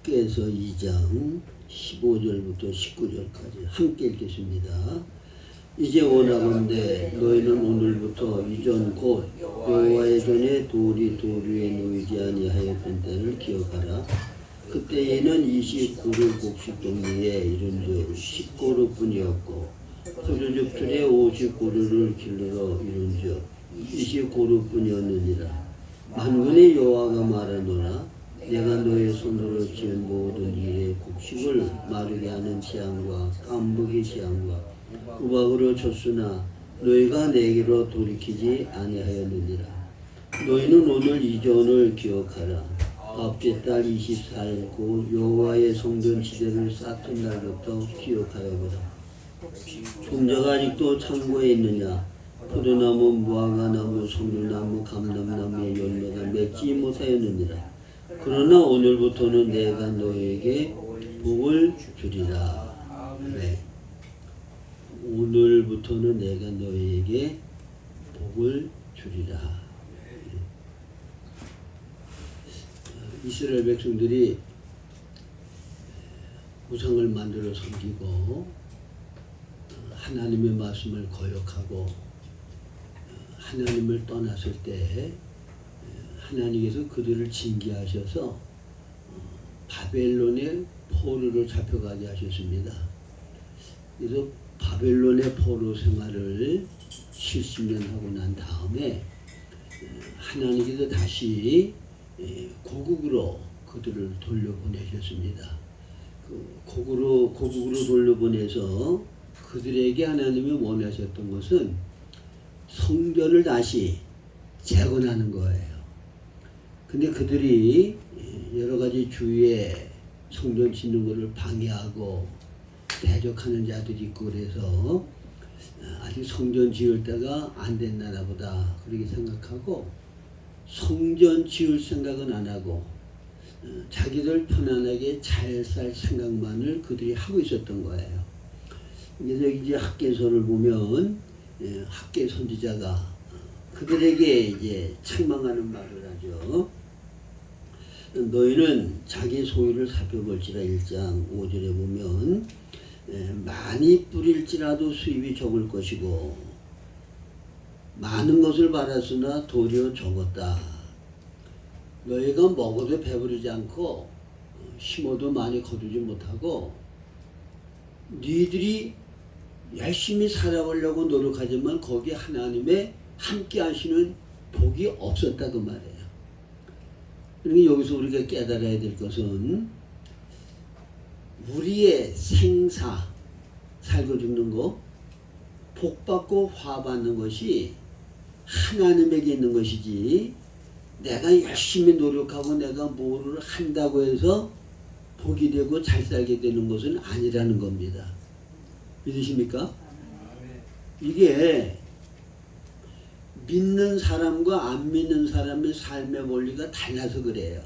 학개서 2장 15절부터 19절까지 함께 읽겠습니다. 이제 원하건대 너희는 오늘부터 이전 곧 여호와의 전에 돌이 돌 위에 놓이지 아니하였던 때를 기억하라. 그때에는 29루 곡식 동리에 이른즉 10고루뿐이었고 소조적 틀에 50고루를 길러 이른즉 20고루뿐이었느니라. 만군의 여호와가 말하노라. 내가 너의 손으로 지은 모든 일의 곡식을 마르게 하는 재앙과 깐부기 재앙과 우박으로 쳤으나 너희가 내게로 돌이키지 아니하였느니라. 너희는 오늘 이전을 기억하라. 밥째 달 24일 곧 여호와의 성전 지대를 쌓던 날부터 기억하여보라. 종자가 아직도 창고에 있느냐? 포도나무, 무화과나무, 석류나무, 감람나무의 열매가 맺지 못하였느니라. 그러나 오늘부터는 내가 너에게 복을 주리라. 네. 오늘부터는 내가 너에게 복을 주리라. 이스라엘 백성들이 우상을 만들어 섬기고 하나님의 말씀을 거역하고 하나님을 떠났을 때 하나님께서 그들을 징계하셔서 바벨론의 포로로 잡혀가게 하셨습니다. 그래서 바벨론의 포로 생활을 70년 하고 난 다음에 하나님께서 다시 고국으로 그들을 돌려보내셨습니다. 고국으로 돌려보내서 그들에게 하나님이 원하셨던 것은 성전을 다시 재건하는 거예요. 근데 그들이 여러 가지 주위에 성전 짓는 것을 방해하고 대적하는 자들이 있고 그래서 아직 성전 지을 때가 안 됐나 보다 그렇게 생각하고 성전 지을 생각은 안 하고 자기들 편안하게 잘 살 생각만을 그들이 하고 있었던 거예요. 그래서 이제 학개서를 보면 학개 선지자가 그들에게 이제 책망하는 말을 하죠. 너희는 자기 소유를 살펴볼지라. 1장 5절에 보면 많이 뿌릴지라도 수입이 적을 것이고 많은 것을 받았으나 도리어 적었다. 너희가 먹어도 배부르지 않고 심어도 많이 거두지 못하고 너희들이 열심히 살아보려고 노력하지만 거기에 하나님의 함께 하시는 복이 없었다 그 말이에요. 그러니까 여기서 우리가 깨달아야 될 것은 우리의 생사, 살고 죽는 거, 복 받고 화 받는 것이 하나님에게 있는 것이지 내가 열심히 노력하고 내가 뭐를 한다고 해서 복이 되고 잘 살게 되는 것은 아니라는 겁니다. 믿으십니까? 이게 믿는 사람과 안 믿는 사람의 삶의 원리가 달라서 그래요.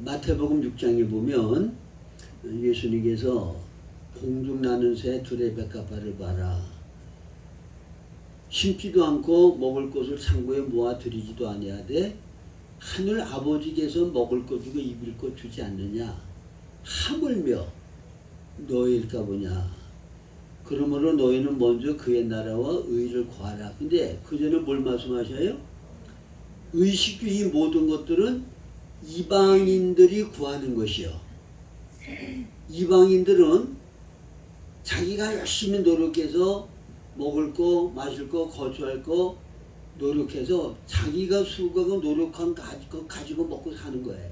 마태복음 6장에 보면 예수님께서 공중 나는 새 둘의 백합화를 봐라. 심지도 않고 먹을 것을 창고에 모아 들이지도 아니하되 하늘 아버지께서 먹을 것 주고 입을 것 주지 않느냐. 하물며 너희일까 보냐. 그러므로 너희는 먼저 그의 나라와 의를 구하라. 근데 그 전에 뭘 말씀하셔요? 의식주 이 모든 것들은 이방인들이 구하는 것이요. 이방인들은 자기가 열심히 노력해서 먹을 거, 마실 거, 거주할 거 노력해서 자기가 수고하고 노력한 거 가지고 먹고 사는 거예요.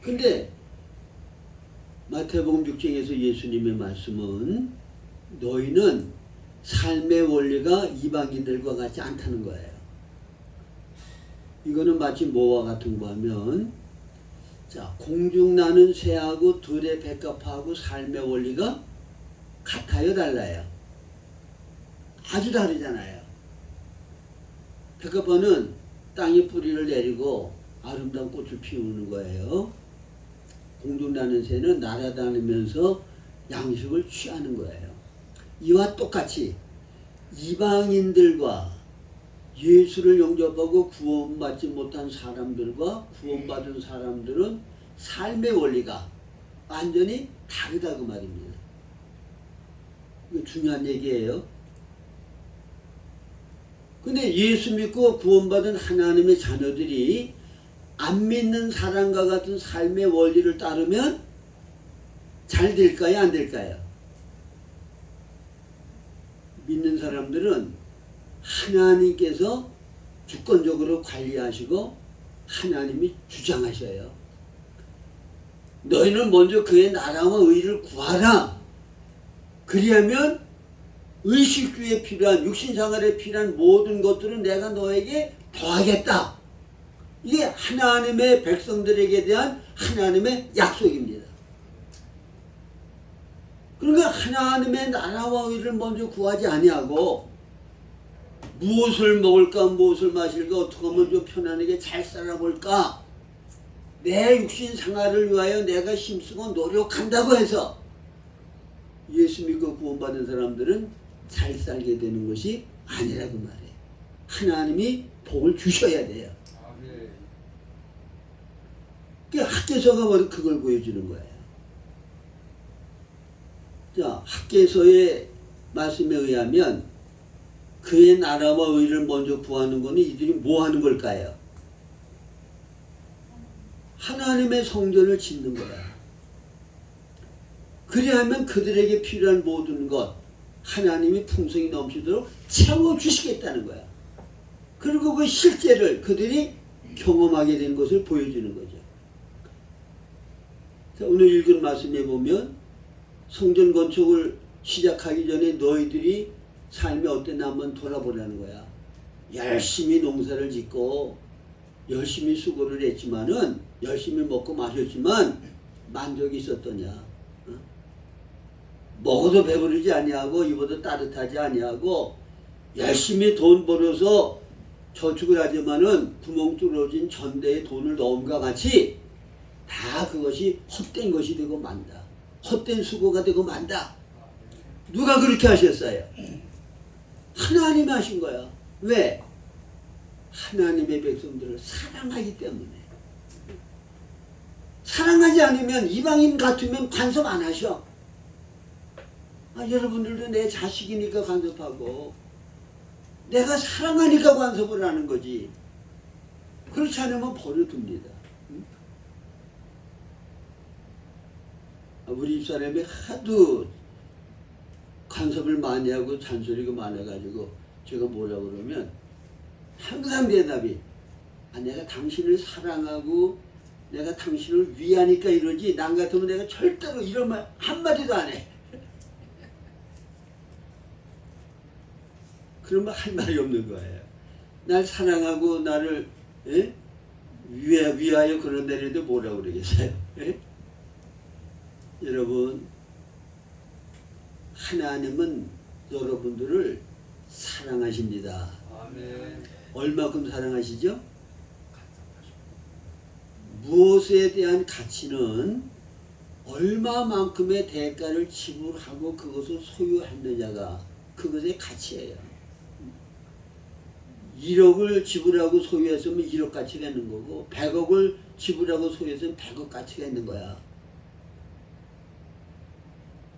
근데 마태복음 6장에서 예수님의 말씀은 너희는 삶의 원리가 이방인들과 같지 않다는 거예요. 이거는 마치 뭐와 같은 거 하면 자, 공중 나는 새하고 들의 백합화하고 삶의 원리가 같아요, 달라요? 아주 다르잖아요. 백합화는 땅에 뿌리를 내리고 아름다운 꽃을 피우는 거예요. 공중 나는 새는 날아다니면서 양식을 취하는 거예요. 이와 똑같이 이방인들과 예수를 영접하고 구원받지 못한 사람들과 구원받은 사람들은 삶의 원리가 완전히 다르다 그 말입니다. 이거 중요한 얘기예요. 근데 예수 믿고 구원받은 하나님의 자녀들이 안 믿는 사람과 같은 삶의 원리를 따르면 잘 될까요? 안 될까요? 믿는 사람들은 하나님께서 주권적으로 관리하시고 하나님이 주장하셔요. 너희는 먼저 그의 나라와 의를 구하라. 그리하면 의식주에 필요한 육신생활에 필요한 모든 것들은 내가 너에게 더하겠다. 이게 하나님의 백성들에게 대한 하나님의 약속입니다. 그러니까 하나님의 나라와 의를 먼저 구하지 아니하고 무엇을 먹을까 무엇을 마실까 어떻게 하면 좀 편안하게 잘 살아볼까 내 육신 생활을 위하여 내가 힘쓰고 노력한다고 해서 예수 믿고 구원받은 사람들은 잘 살게 되는 것이 아니라고 말해요. 하나님이 복을 주셔야 돼요. 학개서가 바로 그걸 보여주는 거예요. 자, 학개서의 말씀에 의하면 그의 나라와 의를 먼저 구하는 것은 이들이 뭐 하는 걸까요? 하나님의 성전을 짓는 거야. 그리하면 그들에게 필요한 모든 것 하나님이 풍성이 넘치도록 채워주시겠다는 거야. 그리고 그 실제를 그들이 경험하게 된 것을 보여주는 거죠. 자, 오늘 읽은 말씀에 보면 성전 건축을 시작하기 전에 너희들이 삶이 어땠나 한번 돌아보라는 거야. 열심히 농사를 짓고 열심히 수고를 했지만은 열심히 먹고 마셨지만 만족이 있었더냐? 먹어도 배부르지 아니하고 입어도 따뜻하지 아니하고 열심히 돈 벌어서 저축을 하지만은 구멍 뚫어진 전대에 돈을 넣음과 같이 다 그것이 헛된 것이 되고 만다. 헛된 수고가 되고 만다. 누가 그렇게 하셨어요? 하나님이 하신 거야. 왜? 하나님의 백성들을 사랑하기 때문에. 사랑하지 않으면 이방인 같으면 간섭 안 하셔. 여러분들도 내 자식이니까 간섭하고 내가 사랑하니까 간섭을 하는 거지. 그렇지 않으면 버려둡니다. 우리 집사람이 하도 간섭을 많이 하고 잔소리가 많아가지고 제가 뭐라고 그러면 항상 대답이 내가 당신을 사랑하고 내가 당신을 위하니까 이러지 난 같으면 내가 절대로 이런 말 한마디도 안 해. 그러면 할 말이 없는 거예요. 날 사랑하고 나를 위하여 그런 데는데 뭐라고 그러겠어요? 여러분, 하나님은 여러분들을 사랑하십니다. 아멘. 얼마큼 사랑하시죠? 무엇에 대한 가치는 얼마만큼의 대가를 지불하고 그것을 소유했느냐가 그것의 가치예요. 1억을 지불하고 소유했으면 1억 가치가 있는 거고 100억을 지불하고 소유했으면 100억 가치가 있는 거야.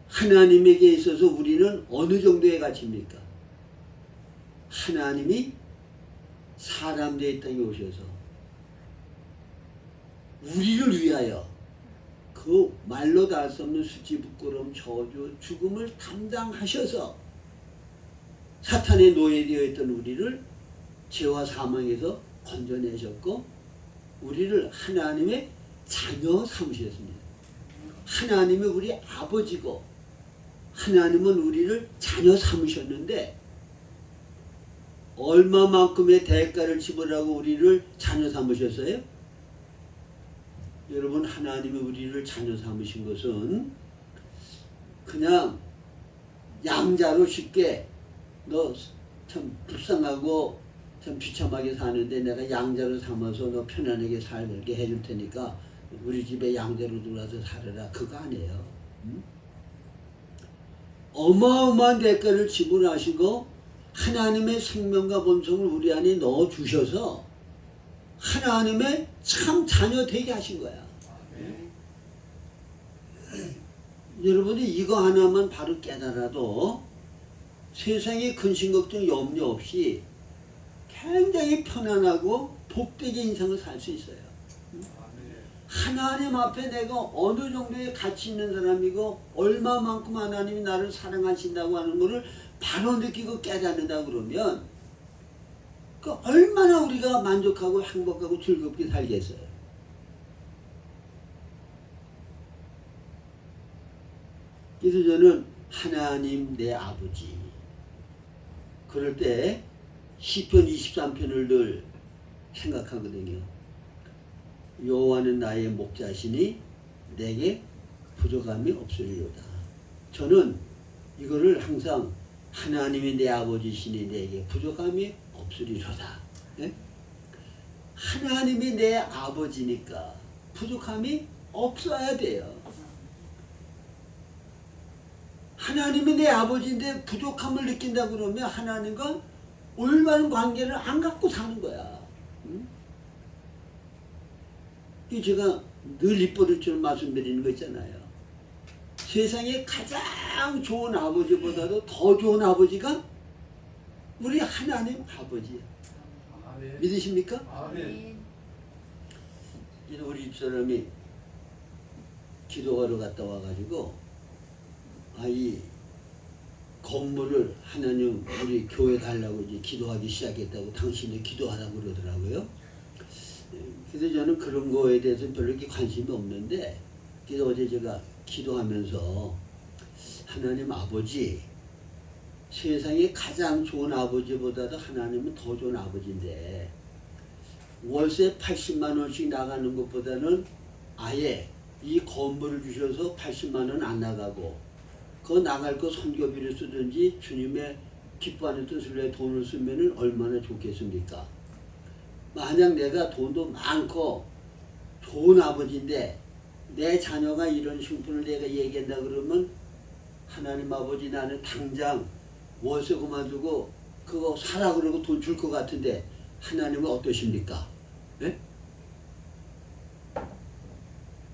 하나님에게 있어서 우리는 어느 정도의 가치입니까? 하나님이 사람 되어 이 땅에 오셔서 우리를 위하여 그 말로 다 할 수 없는 수치, 부끄러움, 저주, 죽음을 담당하셔서 사탄의 노예되어 있던 우리를 죄와 사망에서 건져내셨고 우리를 하나님의 자녀 삼으셨습니다. 하나님이 우리 아버지고 하나님은 우리를 자녀 삼으셨는데 얼마만큼의 대가를 지불하고 우리를 자녀 삼으셨어요? 여러분, 하나님이 우리를 자녀 삼으신 것은 그냥 양자로 쉽게 너 참 불쌍하고 참 비참하게 사는데 내가 양자로 삼아서 너 편안하게 살게 해줄 테니까 우리 집에 양자로 들어와서 살아라. 그거 아니에요. 어마어마한 대가를 지불하시고 하나님의 생명과 본성을 우리 안에 넣어주셔서 하나님의 참 자녀 되게 하신 거야. 여러분이 이거 하나만 바로 깨달아도 세상에 근심 걱정 염려 없이 굉장히 편안하고 복되게 인생을 살 수 있어요. 하나님 앞에 내가 어느 정도의 가치 있는 사람이고 얼마만큼 하나님이 나를 사랑하신다고 하는 것을 바로 느끼고 깨닫는다 그러면 그 얼마나 우리가 만족하고 행복하고 즐겁게 살겠어요. 그래서 저는 하나님 내 아버지, 그럴 때 시편 23편을 늘 생각하거든요. 여호와는 나의 목자시니 내게 부족함이 없으리로다. 저는 이거를 항상 하나님이 내 아버지시니 내게 부족함이 없으리로다. 네? 하나님이 내 아버지니까 부족함이 없어야 돼요. 하나님이 내 아버지인데 부족함을 느낀다 그러면 하나님과 올바른 관계를 안 갖고 사는 거야. 응? 제가 늘 입버릇처럼 말씀드리는 거 있잖아요. 세상에 가장 좋은 아버지보다도 더 좋은 아버지가 우리 하나님 아버지예요. 아멘. 믿으십니까? 아멘. 우리 집사람이 기도하러 갔다 와가지고 이 건물을 하나님 우리 교회 달라고 이제 기도하기 시작했다고 당신이 기도하라고 그러더라고요. 그래서 저는 그런 거에 대해서 별로 이렇게 관심이 없는데, 그래서 어제 제가 기도하면서 하나님 아버지, 세상에 가장 좋은 아버지보다도 하나님은 더 좋은 아버지인데 월세 80만 원씩 나가는 것보다는 아예 이 건물을 주셔서 80만 원 안 나가고 그 나갈 거 선교비를 쓰든지 주님의 기뻐하는 뜻을 위해 돈을 쓰면 얼마나 좋겠습니까? 만약 내가 돈도 많고 좋은 아버지인데 내 자녀가 이런 형편을 내가 얘기한다 그러면 하나님 아버지 나는 당장 월세 그만두고 그거 사라 그러고 돈 줄 것 같은데 하나님은 어떠십니까? 네?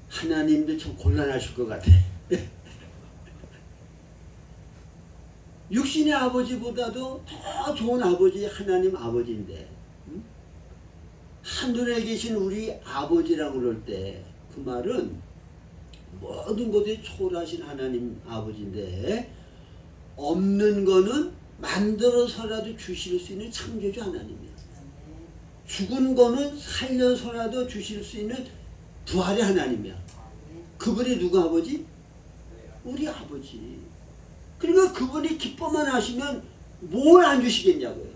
하나님도 참 곤란하실 것 같아. 육신의 아버지보다도 더 좋은 아버지 하나님 아버지인데 하늘에 계신 우리 아버지라고 그럴 때 그 말은 모든 것에 초월하신 하나님 아버지인데 없는 거는 만들어서라도 주실 수 있는 창조주 하나님이야. 죽은 거는 살려서라도 주실 수 있는 부활의 하나님이야. 그분이 누구 아버지? 우리 아버지. 그러니까 그분이 기뻐만 하시면 뭘 안 주시겠냐고요.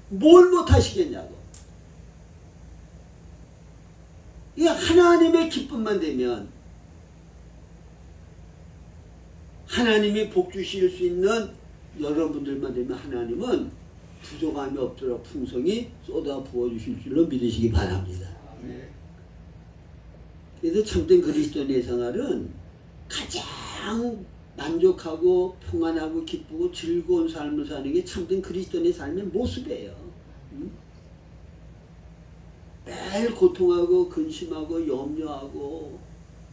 뭘 못 하시겠냐고. 이 하나님의 기쁨만 되면 하나님이 복 주실 수 있는 여러분들만 되면 하나님은 부족함이 없도록 풍성히 쏟아 부어주실 줄로 믿으시기 바랍니다. 그래서 참된 그리스도인의 생활은 가장 만족하고 평안하고 기쁘고 즐거운 삶을 사는 게 참된 그리스도인의 삶의 모습이에요. 매일 고통하고 근심하고 염려하고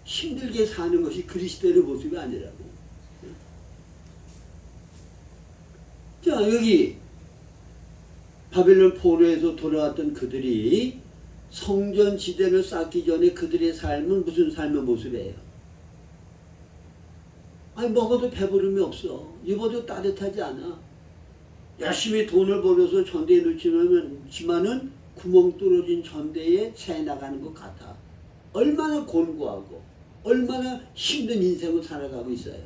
힘들게 사는 것이 그리스도인의 모습이 아니라고. 자, 여기 바벨론 포로에서 돌아왔던 그들이 성전 지대를 쌓기 전에 그들의 삶은 무슨 삶의 모습이에요? 아니 먹어도 배부름이 없어. 입어도 따뜻하지 않아. 열심히 돈을 벌어서 전대에 넣지만은 구멍 뚫어진 전대에 새 나가는 것 같아. 얼마나 곤고하고 얼마나 힘든 인생을 살아가고 있어요.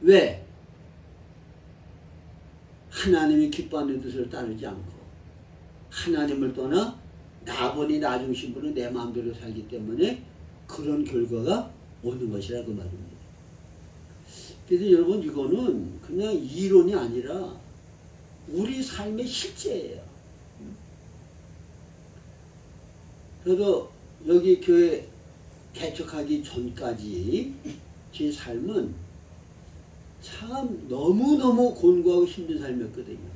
왜? 하나님이 기뻐하는 뜻을 따르지 않고 하나님을 떠나 나 보니 나 중심으로 내 마음대로 살기 때문에 그런 결과가 오는 것이라 그 말입니다. 그래서 여러분 이거는 그냥 이론이 아니라 우리 삶의 실제예요. 저도 여기 교회 개척하기 전까지 제 삶은 참 너무너무 곤고하고 힘든 삶이었거든요.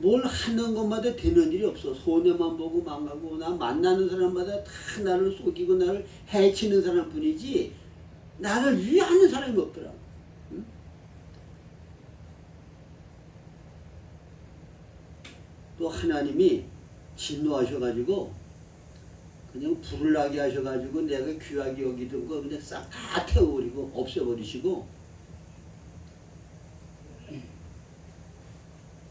뭘 하는 것마다 되는 일이 없어. 손해만 보고 망하고, 나 만나는 사람마다 다 나를 속이고 나를 해치는 사람뿐이지 나를 위하는 사람이 없더라. 응? 또 하나님이 진노하셔가지고 그냥 불을 나게 하셔가지고 내가 귀하게 여기던 거 그냥 싹 다 태워버리고 없애버리시고,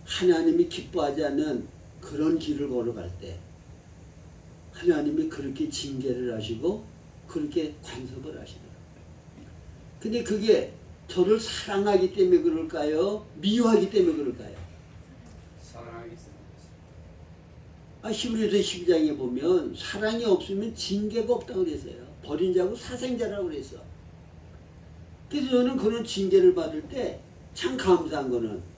하나님이 기뻐하지 않는 그런 길을 걸어갈 때 하나님이 그렇게 징계를 하시고 그렇게 간섭을 하시더라고요. 근데 그게 저를 사랑하기 때문에 그럴까요? 미워하기 때문에 그럴까요? 사랑하기 때문에. 히브리서 12장에 보면 사랑이 없으면 징계가 없다고 그랬어요. 버린 자고 사생자라고 그랬어. 그래서 저는 그런 징계를 받을 때 참 감사한 거는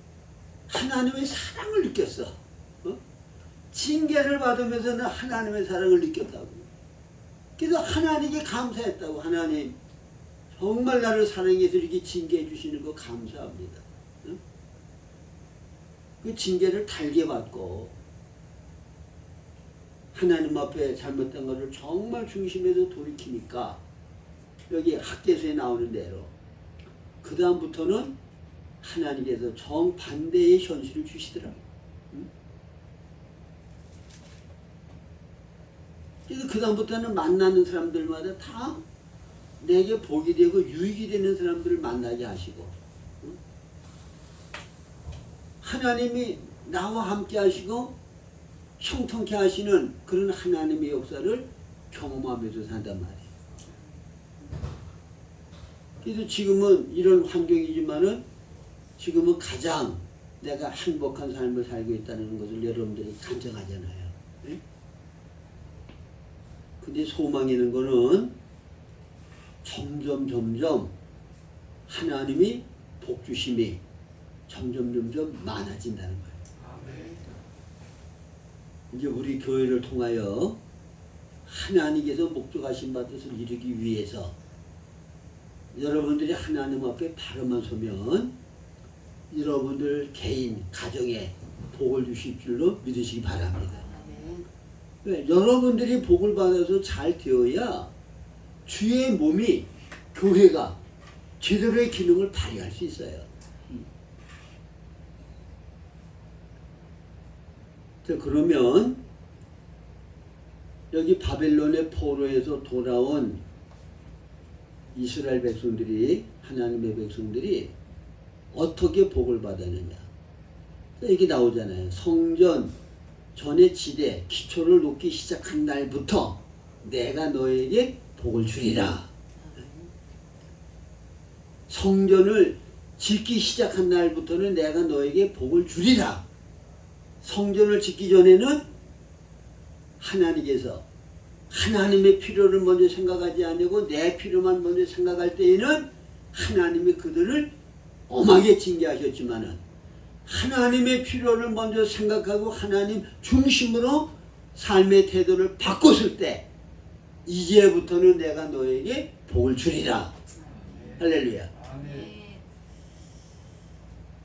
하나님의 사랑을 느꼈어. 징계를 받으면서는 하나님의 사랑을 느꼈다고. 그래서 하나님께 감사했다고. 하나님 정말 나를 사랑해서 이렇게 징계해 주시는 거 감사합니다. 그 징계를 달게 받고 하나님 앞에 잘못된 것을 정말 중심에서 돌이키니까 여기 학개서에 나오는 대로 그 다음부터는 하나님께서 정반대의 현실을 주시더라고요. 그래서 그 다음부터는 만나는 사람들마다 다 내게 복이 되고 유익이 되는 사람들을 만나게 하시고, 하나님이 나와 함께 하시고 형통케 하시는 그런 하나님의 역사를 경험하면서 산단 말이에요. 그래서 지금은 이런 환경이지만은 지금은 가장 내가 행복한 삶을 살고 있다는 것을 여러분들이 간증하잖아요. 네? 근데 소망이는 거는 점점 하나님이 복주심이 점점 많아진다는 거예요. 이제 우리 교회를 통하여 하나님께서 목적하신 바 뜻을 이루기 위해서 여러분들이 하나님 앞에 바로만 서면 여러분들 개인, 가정에 복을 주실 줄로 믿으시기 바랍니다. 왜? 여러분들이 복을 받아서 잘 되어야 주의 몸이, 교회가 제대로의 기능을 발휘할 수 있어요. 자, 그러면 여기 바벨론의 포로에서 돌아온 이스라엘 백성들이, 하나님의 백성들이 어떻게 복을 받았느냐. 이렇게 나오잖아요. 성전 전의 지대 기초를 놓기 시작한 날부터 내가 너에게 복을 주리라. 성전을 짓기 시작한 날부터는 내가 너에게 복을 주리라. 성전을 짓기 전에는 하나님께서 하나님의 필요를 먼저 생각하지 않고 내 필요만 먼저 생각할 때에는 하나님이 그들을 엄하게 징계하셨지만은 하나님의 필요를 먼저 생각하고 하나님 중심으로 삶의 태도를 바꿨을 때 이제부터는 내가 너에게 복을 주리라. 할렐루야.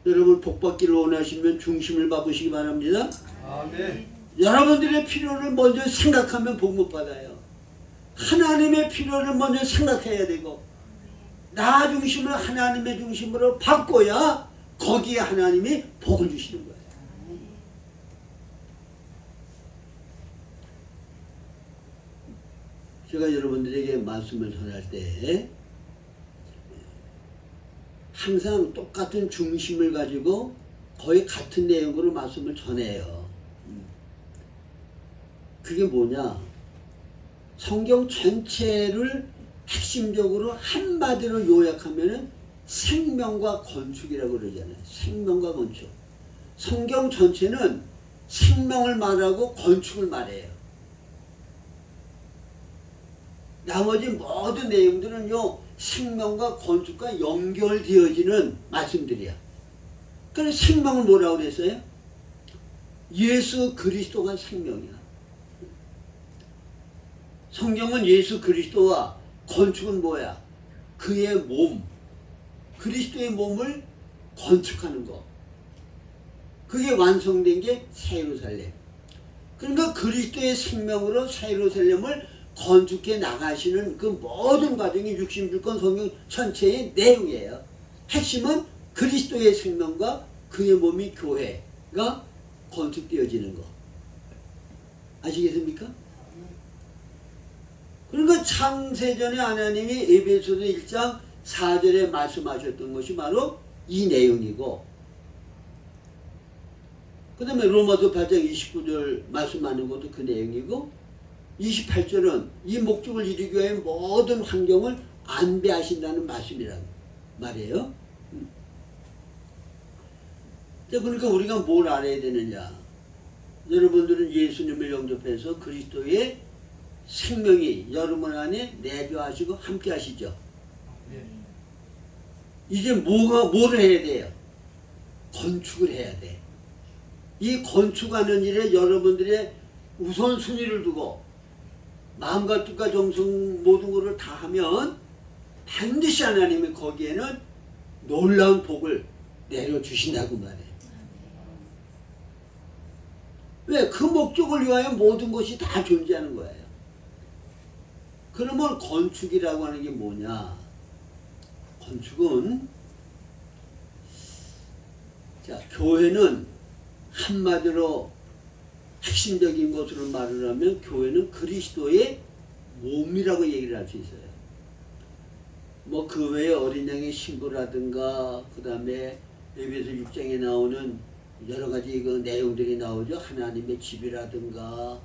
여러분 복 받기를 원하시면 중심을 바꾸시기 바랍니다. 아멘. 여러분들의 필요를 먼저 생각하면 복 못 받아요. 하나님의 필요를 먼저 생각해야 되고 나 중심을 하나님의 중심으로 바꿔야 거기에 하나님이 복을 주시는 거예요. 제가 여러분들에게 말씀을 전할 때 항상 똑같은 중심을 가지고 거의 같은 내용으로 말씀을 전해요. 그게 뭐냐? 성경 전체를 핵심적으로 한마디로 요약하면은 생명과 건축이라고 그러잖아요. 생명과 건축. 성경 전체는 생명을 말하고 건축을 말해요. 나머지 모든 내용들은요, 생명과 건축과 연결되어지는 말씀들이야. 그래서 생명을 뭐라고 그랬어요? 예수 그리스도가 생명이야. 성경은 예수 그리스도와 건축은 뭐야? 그의 몸, 그리스도의 몸을 건축하는 거. 그게 완성된 게 새 예루살렘. 그러니까 그리스도의 생명으로 새 예루살렘을 건축해 나가시는 그 모든 과정이 66권 성경 전체의 내용이에요. 핵심은 그리스도의 생명과 그의 몸이 교회가 건축되어지는 거. 아시겠습니까? 그러니까 창세전에 하나님이 에베소서 1장 4절에 말씀하셨던 것이 바로 이 내용이고, 그 다음에 로마서 8장 29절 말씀하는 것도 그 내용이고, 28절은 이 목적을 이루기 위해 모든 환경을 안배하신다는 말씀이란 말이에요. 그러니까 우리가 뭘 알아야 되느냐. 여러분들은 예수님을 영접해서 그리스도의 생명이 여러분 안에 내주하시고 함께 하시죠. 이제 뭐를 해야 돼요? 건축을 해야 돼. 이 건축하는 일에 여러분들의 우선순위를 두고 마음과 뜻과 정성 모든 것을 다 하면 반드시 하나님이 거기에는 놀라운 복을 내려주신다고 말해요. 왜? 그 목적을 위하여 모든 것이 다 존재하는 거예요. 그러면 건축이라고 하는 게 뭐냐? 건축은, 자, 교회는 한마디로 핵심적인 것으로 말을 하면 교회는 그리스도의 몸이라고 얘기를 할 수 있어요. 뭐 그 외에 어린 양의 신부라든가 그 다음에 에베소 6장에 나오는 여러 가지 그 내용들이 나오죠. 하나님의 집이라든가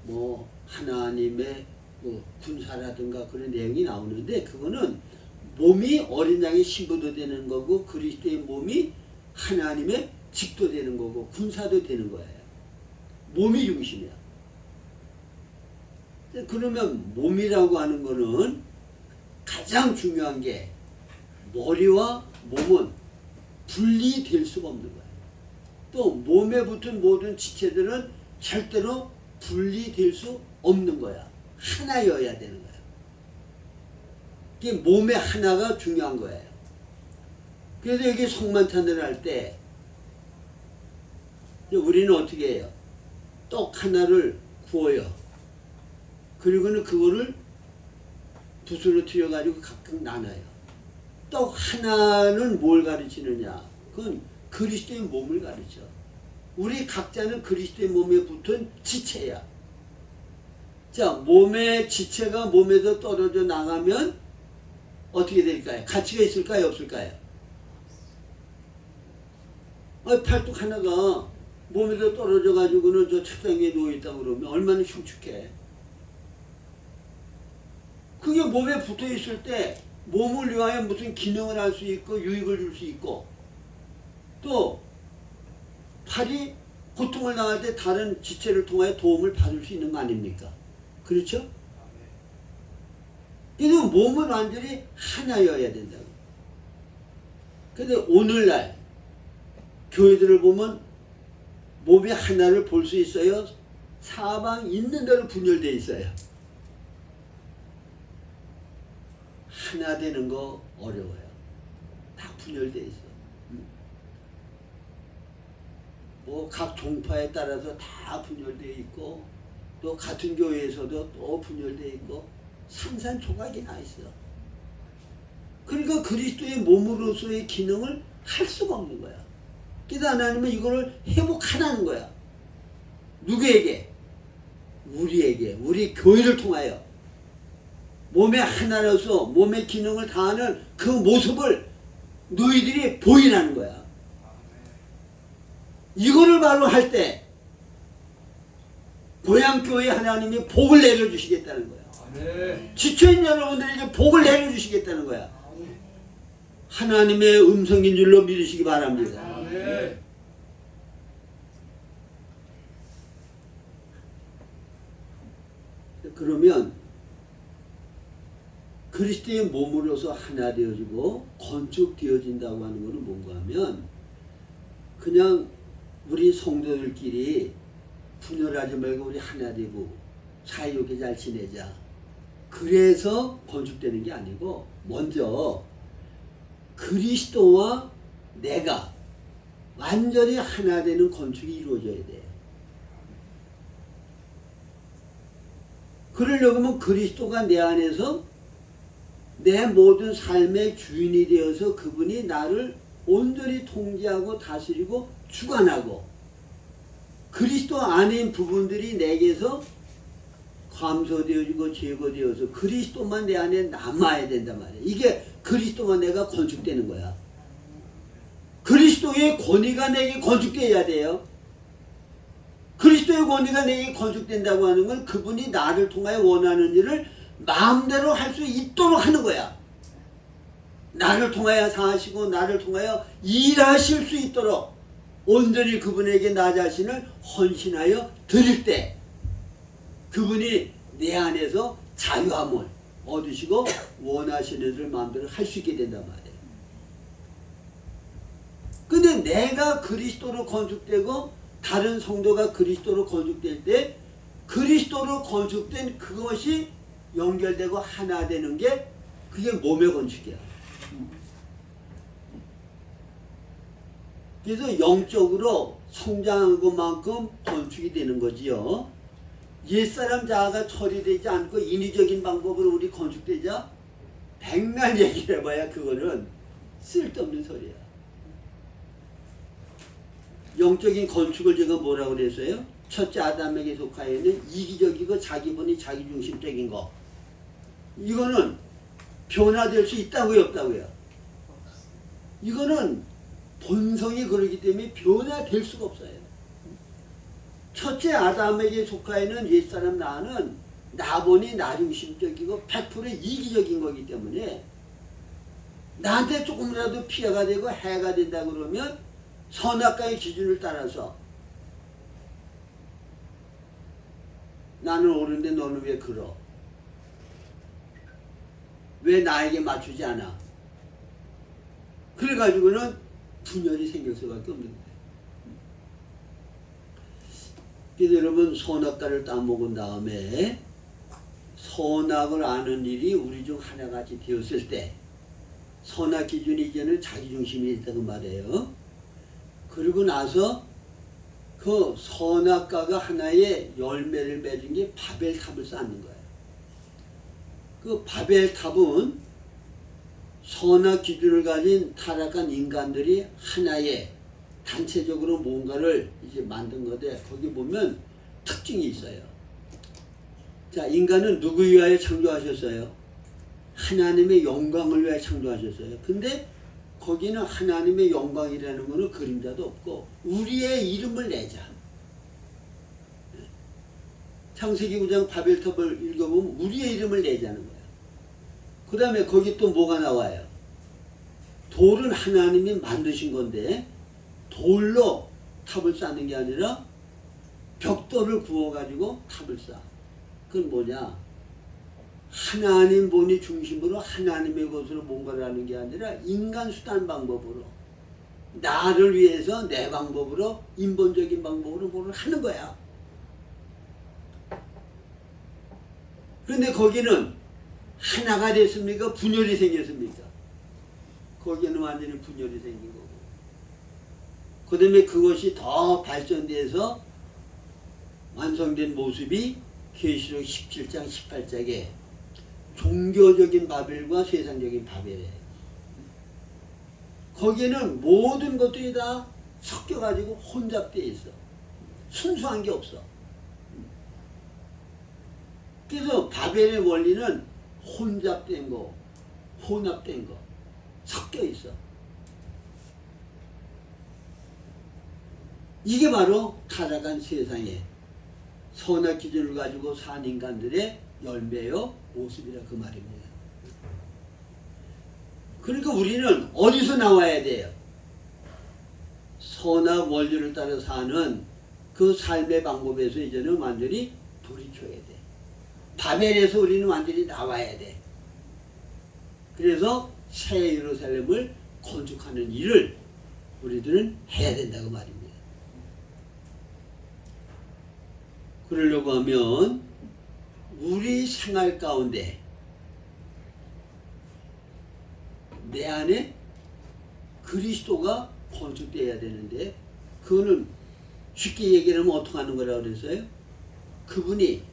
뭐 하나님의 뭐 군사라든가 그런 내용이 나오는데, 그거는 몸이 어린 양의 신부도 되는 거고 그리스도의 몸이 하나님의 집도 되는 거고 군사도 되는 거예요. 몸이 중심이야. 그러면 몸이라고 하는 거는 가장 중요한 게 머리와 몸은 분리될 수가 없는 거예요. 또 몸에 붙은 모든 지체들은 절대로 분리될 수 없는 거야. 하나여야 되는 거야. 이게 몸의 하나가 중요한 거예요. 그래서 여기 성만찬을 할 때 우리는 어떻게 해요? 떡 하나를 구워요. 그리고는 그거를 붓으로 튀어가지고 각각 나눠요. 떡 하나는 뭘 가르치느냐? 그건 그리스도의 몸을 가르쳐. 우리 각자는 그리스도의 몸에 붙은 지체야. 자, 몸의 지체가 몸에서 떨어져 나가면 어떻게 될까요? 가치가 있을까요? 없을까요? 팔뚝 하나가 몸에서 떨어져 가지고는 저 책상 위에 누워있다 그러면 얼마나 흉측해. 그게 몸에 붙어 있을 때 몸을 위하여 무슨 기능을 할 수 있고 유익을 줄 수 있고, 또 팔이 고통을 당할 때 다른 지체를 통하여 도움을 받을 수 있는 거 아닙니까? 그렇죠? 그래서 몸은 완전히 하나여야 된다고. 근데 오늘날 교회들을 보면 몸의 하나를 볼 수 있어요? 사방 있는 대로 분열되어 있어요. 하나 되는 거 어려워요. 다 분열되어 있어. 뭐 각 종파에 따라서 다 분열되어 있고, 또 같은 교회에서도 또 분열되어 있고, 산산조각이 나 있어. 그러니까 그리스도의 몸으로서의 기능을 할 수가 없는 거야. 그래서 하나님은 이거를 회복하라는 거야. 누구에게? 우리에게, 우리 교회를 통하여 몸의 하나로서 몸의 기능을 다하는 그 모습을 너희들이 보이라는 거야. 이거를 바로 할 때 고향교회 하나님이 복을 내려주시겠다는 거야. 지쳐있는 여러분들에게 복을 내려주시겠다는 거야. 하나님의 음성인 줄로 믿으시기 바랍니다. 그러면 그리스도의 몸으로서 하나 되어지고 건축되어진다고 하는 것은 뭔가 하면, 그냥 우리 성도들끼리 분열하지 말고 우리 하나 되고 사이좋게 잘 지내자, 그래서 건축되는 게 아니고, 먼저 그리스도와 내가 완전히 하나 되는 건축이 이루어져야 돼요. 그러려면 그리스도가 내 안에서 내 모든 삶의 주인이 되어서 그분이 나를 온전히 통제하고 다스리고 주관하고 그리스도 안인 부분들이 내게서 감소되어지고 제거되어서 그리스도만 내 안에 남아야 된단 말이에요. 이게 그리스도만 내가 건축되는 거야. 그리스도의 권위가 내게 건축되어야 돼요. 그리스도의 권위가 내게 건축된다고 하는 건 그분이 나를 통하여 원하는 일을 마음대로 할 수 있도록 하는 거야. 나를 통하여 사시고 나를 통하여 일하실 수 있도록 온전히 그분에게 나 자신을 헌신하여 드릴 때 그분이 내 안에서 자유함을 얻으시고 원하시는 일을 마음대로 할 수 있게 된단 말이에요. 근데 내가 그리스도로 건축되고 다른 성도가 그리스도로 건축될 때 그리스도로 건축된 그것이 연결되고 하나 되는 게 그게 몸의 건축이야. 그래서 영적으로 성장한 것만큼 건축이 되는 거지요. 옛사람 자아가 처리되지 않고 인위적인 방법으로 우리 건축되자 백날 얘기를 해봐야 그거는 쓸데없는 소리야. 영적인 건축을 제가 뭐라고 그랬어요? 첫째 아담에게 속하여 있는 이기적이고 자기본이 자기중심적인 거. 이거는 변화될 수 있다고요, 없다고요? 이거는 본성이 그러기 때문에 변화될 수가 없어요. 첫째 아담에게 속하여 있는 옛사람 나는 나본이 나중심적이고 100% 이기적인 거기 때문에 나한테 조금이라도 피해가 되고 해가 된다 그러면 선악과의 기준을 따라서 나는 옳은데 너는 왜 그러? 왜 나에게 맞추지 않아? 그래가지고는 분열이 생길 수밖에 없는 거예요. 그래서 여러분 선악과를 따먹은 다음에 선악을 아는 일이 우리 중 하나같이 되었을 때 선악 기준이 이제는 자기중심이 있다고 말해요. 그리고 나서 그 선악과가 하나의 열매를 맺은 게 바벨탑을 쌓는 거예요. 그 바벨탑은 선악 기준을 가진 타락한 인간들이 하나의 단체적으로 뭔가를 이제 만든 건데 거기 보면 특징이 있어요. 자, 인간은 누구 위하여 창조하셨어요? 하나님의 영광을 위하여 창조하셨어요. 근데 거기는 하나님의 영광이라는 것은 그림자도 없고 우리의 이름을 내자. 창세기 9장 바벨탑을 읽어보면 우리의 이름을 내자는 거예요. 그 다음에 거기 또 뭐가 나와요? 돌은 하나님이 만드신 건데 돌로 탑을 쌓는 게 아니라 벽돌을 구워가지고 탑을 쌓아. 그건 뭐냐? 하나님 본이 중심으로 하나님의 것으로 뭔가를 하는 게 아니라 인간 수단 방법으로 나를 위해서 내 방법으로 인본적인 방법으로 뭐를 하는 거야. 그런데 거기는 하나가 됐습니까? 분열이 생겼습니까? 거기는 완전히 분열이 생긴 거고. 그 다음에 그것이 더 발전돼서 완성된 모습이 계시록 17장 18장에 종교적인 바벨과 세상적인 바벨이에요. 거기에는 모든 것들이 다 섞여가지고 혼잡되어 있어. 순수한 게 없어. 그래서 바벨의 원리는 혼잡된 거, 혼합된 거, 섞여 있어. 이게 바로 타락한 세상에 선악 기준을 가지고 산 인간들의 열매요 모습이라 그 말입니다. 그러니까 우리는 어디서 나와야 돼요? 선악 원리를 따라 사는 그 삶의 방법에서 이제는 완전히 돌이켜야 돼. 바벨에서 우리는 완전히 나와야 돼. 그래서 새 예루살렘을 건축하는 일을 우리들은 해야 된다고 말입니다. 그러려고 하면 우리 생활 가운데 내 안에 그리스도가 건축돼야 되는데 그거는 쉽게 얘기하면 어떻게 하는 거라고 그랬어요? 그분이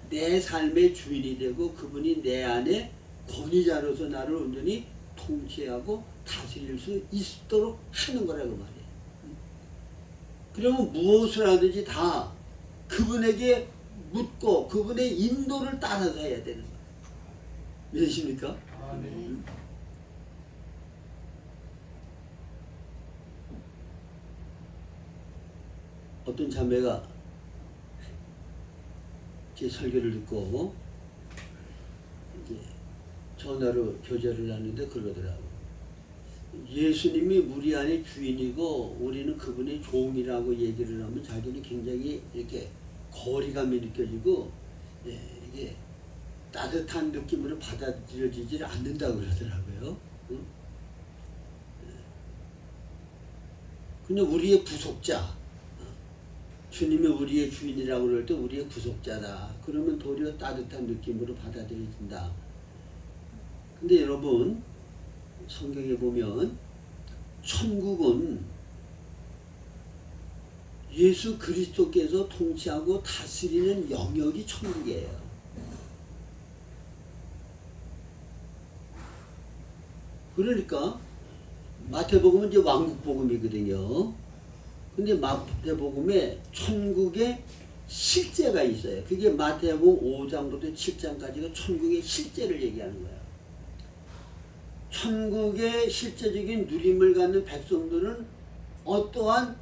내 삶의 주인이 되고 그분이 내 안에 권위자로서 나를 온전히 통치하고 다스릴 수 있도록 하는 거라고 말이에요. 그러면 무엇을 하든지 다 그분에게 묻고 그분의 인도를 따라서 해야 되는 거예요. 믿으십니까? 아멘. 어떤 자매가 제 설교를 듣고 이제 전화로 교제를 하는데 그러더라고요. 예수님이 우리 안에 주인이고 우리는 그분의 종이라고 얘기를 하면 자기는 굉장히 이렇게 거리감이 느껴지고 이게 따뜻한 느낌으로 받아들여지질 않는다고 그러더라고요. 응? 그냥 우리의 구속자, 주님이 우리의 주인이라고 그럴 때 우리의 구속자다. 그러면 도리어 따뜻한 느낌으로 받아들여진다. 근데 여러분 성경에 보면 천국은 예수 그리스도께서 통치하고 다스리는 영역이 천국이에요. 그러니까 마태복음은 이제 왕국복음이거든요. 근데 마태복음에 천국의 실제가 있어요. 그게 마태복음 5장부터 7장까지가 천국의 실제를 얘기하는 거예요. 천국의 실제적인 누림을 갖는 백성들은 어떠한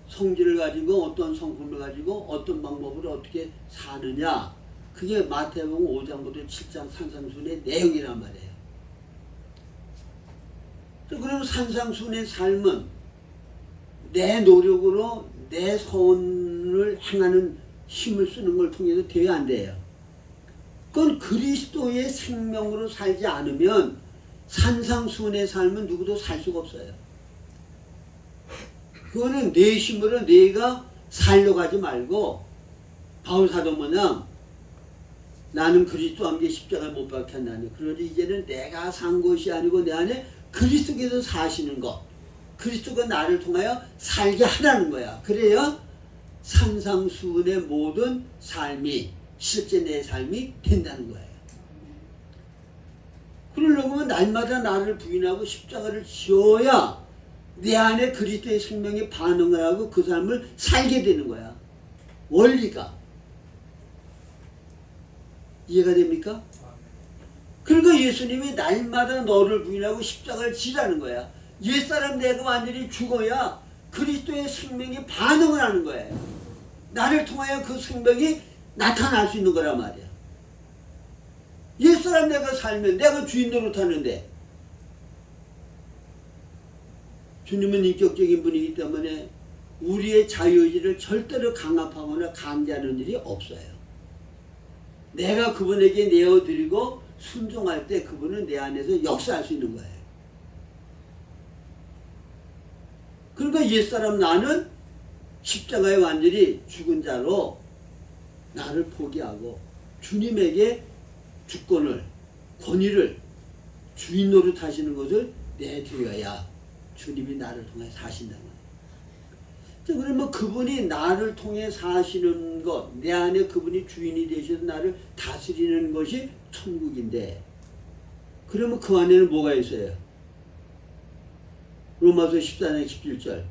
성질을 가지고 어떠한 성품을 가지고 어떤 방법으로 어떻게 사느냐, 그게 마태복음 5장부터 7장 산상순의 내용이란 말이에요. 그러면 산상순의 삶은 내 노력으로 내 선을 행하는 힘을 쓰는 걸 통해서 돼야 안 돼요. 그건 그리스도의 생명으로 살지 않으면 산상순의 삶은 누구도 살 수가 없어요. 그거는 내 힘으로 내가 살려고 하지 말고 바울 사도 모양 나는 그리스도와 함께 십자가에 못 박혔나니 그러지 이제는 내가 산 것이 아니고 내 안에 그리스도께서 사시는 것, 그리스도가 나를 통하여 살게 하라는 거야. 그래야 산상수훈의 모든 삶이 실제 내 삶이 된다는 거예요. 그러려고 하면 날마다 나를 부인하고 십자가를 지어야 내 안에 그리스도의 생명이 반응을 하고 그 삶을 살게 되는 거야. 원리가. 이해가 됩니까? 그러니까 예수님이 날마다 너를 부인하고 십자가를 지라는 거야. 옛사람 내가 완전히 죽어야 그리스도의 생명이 반응을 하는 거예요. 나를 통하여 그 생명이 나타날 수 있는 거란 말이야. 옛사람 내가 살면 내가 주인 노릇하는데 주님은 인격적인 분이기 때문에 우리의 자유의지를 절대로 강압하거나 강제하는 일이 없어요. 내가 그분에게 내어드리고 순종할 때 그분은 내 안에서 역사할 수 있는 거예요. 그러니까 옛사람 나는 십자가에 완전히 죽은 자로 나를 포기하고 주님에게 주권을, 권위를 주인 노릇하시는 것을 내드려야 주님이 나를 통해 사신다는 거예요. 그러면 그분이 나를 통해 사시는 것, 내 안에 그분이 주인이 되셔서 나를 다스리는 것이 천국인데, 그러면 그 안에는 뭐가 있어요? 로마서 14장 17절.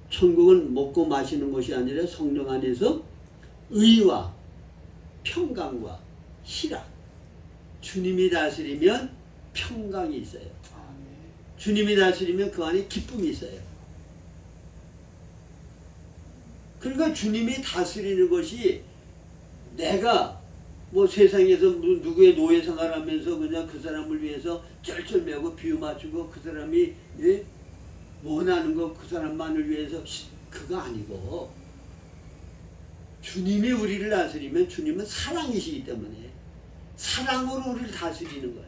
천국은 먹고 마시는 것이 아니라 성령 안에서 의와 평강과 희락. 주님이 다스리면 평강이 있어요. 주님이 다스리면 그 안에 기쁨이 있어요. 그러니까 주님이 다스리는 것이 내가 뭐 세상에서 누구의 노예 생활하면서 그냥 그 사람을 위해서 쩔쩔매고 비유 맞추고 그 사람이 원하는 거 그 사람만을 위해서 그거 아니고 주님이 우리를 다스리면 주님은 사랑이시기 때문에 사랑으로 우리를 다스리는 거야.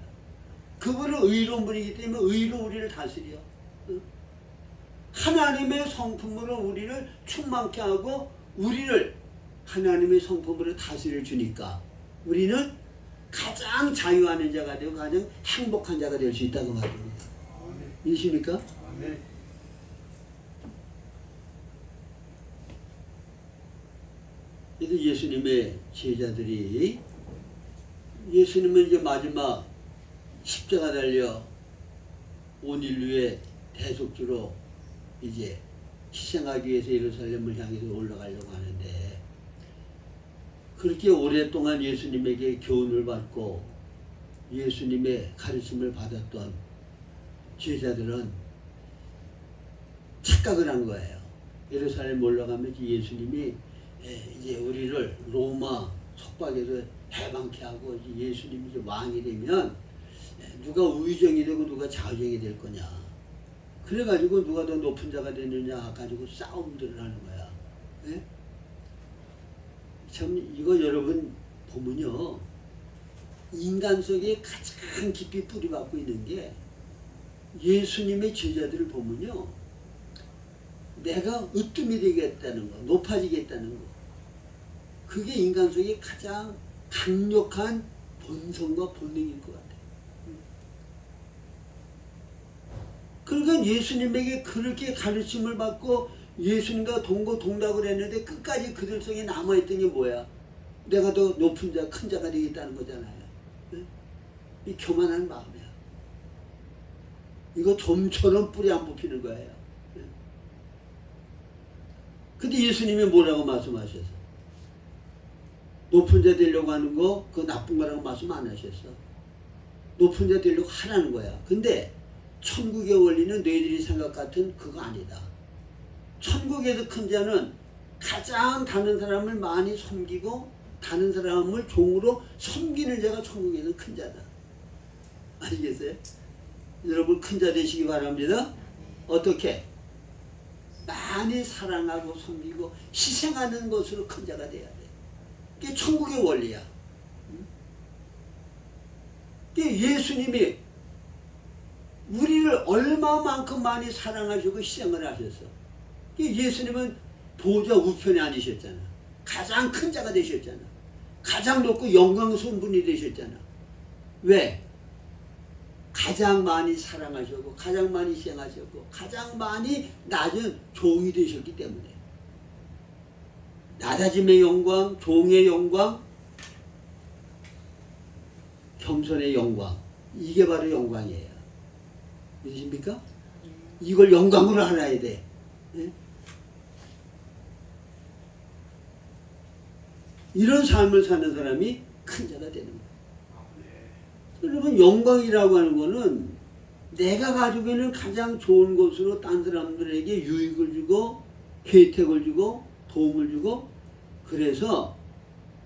그분은 의로운 분이기 때문에 의로 우리를 다스려. 하나님의 성품으로 우리를 충만케 하고 우리를 하나님의 성품으로 다스려 주니까 우리는 가장 자유하는 자가 되고 가장 행복한 자가 될 수 있다고 말합니다. 믿으십니까? 그래서 예수님의 제자들이 예수님은 이제 마지막 십자가 달려 온 인류의 대속주로 이제 희생하기 위해서 예루살렘을 향해서 올라가려고 하는데, 그렇게 오랫동안 예수님에게 교훈을 받고 예수님의 가르침을 받았던 제자들은 착각을 한 거예요. 예루살렘 올라가면 예수님이 이제 우리를 로마 속박에서 해방케 하고 이제 예수님이 이제 왕이 되면 누가 우의정이 되고 누가 좌우정이 될 거냐. 그래가지고 누가 더 높은 자가 되느냐 가지고 싸움들을 하는 거야. 예? 참 이거 여러분 보면요, 인간 속에 가장 깊이 뿌리박고 있는 게, 예수님의 제자들을 보면요, 내가 으뜸이 되겠다는 거, 높아지겠다는 거, 그게 인간 속에 가장 강력한 본성과 본능일 것 같아요. 그러니까 예수님에게 그렇게 가르침을 받고 예수님과 동거동락을 했는데 끝까지 그들 속에 남아있던 게 뭐야? 내가 더 높은 자, 큰 자가 되겠다는 거잖아요. 이 교만한 마음이야. 이거 좀처럼 뿌리 안 뽑히는 거예요. 근데 예수님이 뭐라고 말씀하셨어? 높은 자 되려고 하는 거, 그거 나쁜 거라고 말씀 안 하셨어. 높은 자 되려고 하라는 거야. 근데 천국의 원리는 너희들이 생각 같은 그거 아니다. 천국에서 큰 자는 가장 다른 사람을 많이 섬기고 다른 사람을 종으로 섬기는 자가 천국에서 큰 자다. 아시겠어요? 여러분 큰 자 되시기 바랍니다. 어떻게? 많이 사랑하고 섬기고 희생하는 것으로 큰 자가 돼야 돼. 그게 천국의 원리야. 그게 예수님이 우리를 얼마만큼 많이 사랑하시고 희생을 하셨어. 예수님은 보좌 우편에 앉으셨잖아. 가장 큰 자가 되셨잖아. 가장 높고 영광스러운 분이 되셨잖아. 왜? 가장 많이 사랑하셨고 가장 많이 희생하셨고 가장 많이 낮은 종이 되셨기 때문에. 낮아짐의 영광, 종의 영광, 겸손의 영광, 이게 바로 영광이에요. 믿으십니까? 이걸 영광으로 알아야 돼. 네? 이런 삶을 사는 사람이 큰 자가 되는 거예요. 여러분 영광이라고 하는 거는 내가 가지고 있는 가장 좋은 것으로 딴 사람들에게 유익을 주고 혜택을 주고 도움을 주고, 그래서